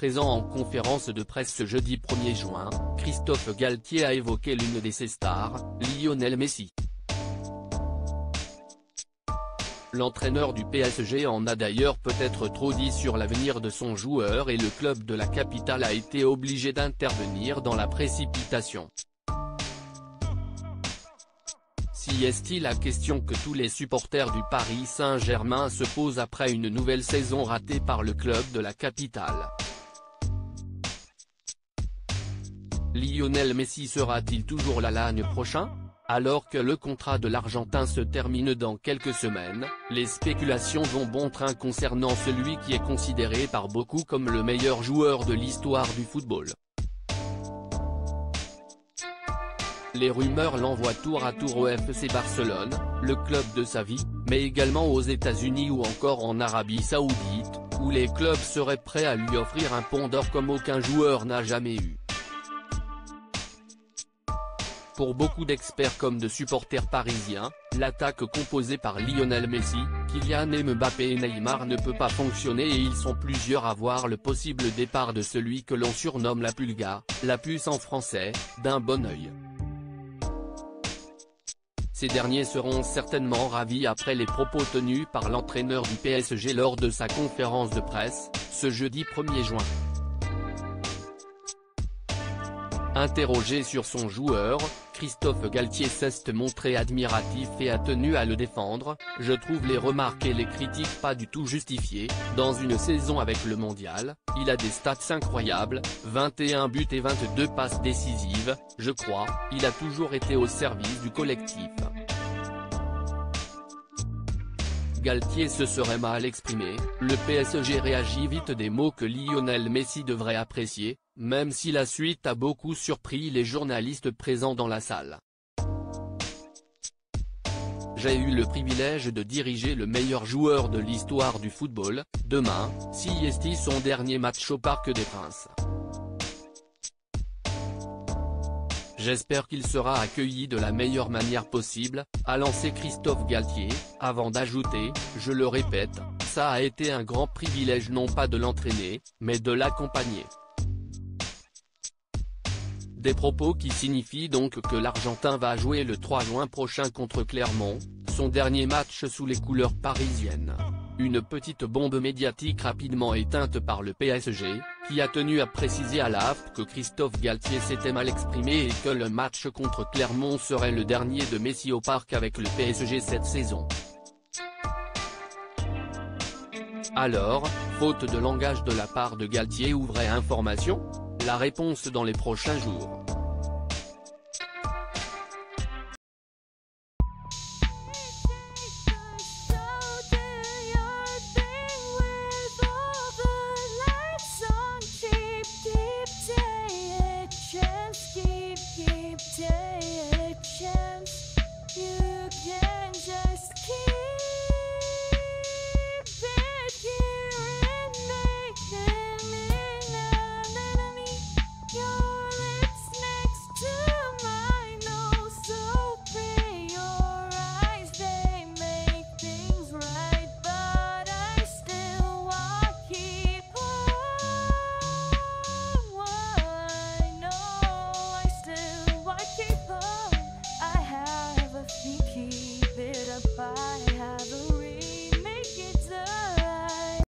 Présent en conférence de presse ce jeudi 1er juin, Christophe Galtier a évoqué l'une de ses stars, Lionel Messi. L'entraîneur du PSG en a d'ailleurs peut-être trop dit sur l'avenir de son joueur et le club de la capitale a été obligé d'intervenir dans la précipitation. Si est-il la question que tous les supporters du Paris Saint-Germain se posent après une nouvelle saison ratée par le club de la capitale. Lionel Messi sera-t-il toujours là l'année prochaine ? Alors que le contrat de l'Argentin se termine dans quelques semaines, les spéculations vont bon train concernant celui qui est considéré par beaucoup comme le meilleur joueur de l'histoire du football. Les rumeurs l'envoient tour à tour au FC Barcelone, le club de sa vie, mais également aux États-Unis ou encore en Arabie Saoudite, où les clubs seraient prêts à lui offrir un pont d'or comme aucun joueur n'a jamais eu. Pour beaucoup d'experts comme de supporters parisiens, l'attaque composée par Lionel Messi, Kylian Mbappé et Neymar ne peut pas fonctionner et ils sont plusieurs à voir le possible départ de celui que l'on surnomme la Pulga, la puce en français, d'un bon œil. Ces derniers seront certainement ravis après les propos tenus par l'entraîneur du PSG lors de sa conférence de presse, ce jeudi 1er juin. Interrogé sur son joueur, Christophe Galtier s'est montré admiratif et a tenu à le défendre. Je trouve les remarques et les critiques pas du tout justifiées. Dans une saison avec le mondial, il a des stats incroyables, 21 buts et 22 passes décisives, je crois, il a toujours été au service du collectif. Galtier se serait mal exprimé, le PSG réagit vite des mots que Lionel Messi devrait apprécier, même si la suite a beaucoup surpris les journalistes présents dans la salle. J'ai eu le privilège de diriger le meilleur joueur de l'histoire du football, demain, si est son dernier match au Parc des Princes. J'espère qu'il sera accueilli de la meilleure manière possible, a lancé Christophe Galtier, avant d'ajouter, je le répète, ça a été un grand privilège non pas de l'entraîner, mais de l'accompagner. Des propos qui signifient donc que l'Argentin va jouer le 3 juin prochain contre Clermont, son dernier match sous les couleurs parisiennes. Une petite bombe médiatique rapidement éteinte par le PSG, qui a tenu à préciser à l'AFP que Christophe Galtier s'était mal exprimé et que le match contre Clermont serait le dernier de Messi au parc avec le PSG cette saison. Alors, faute de langage de la part de Galtier ou vraie information ? La réponse dans les prochains jours.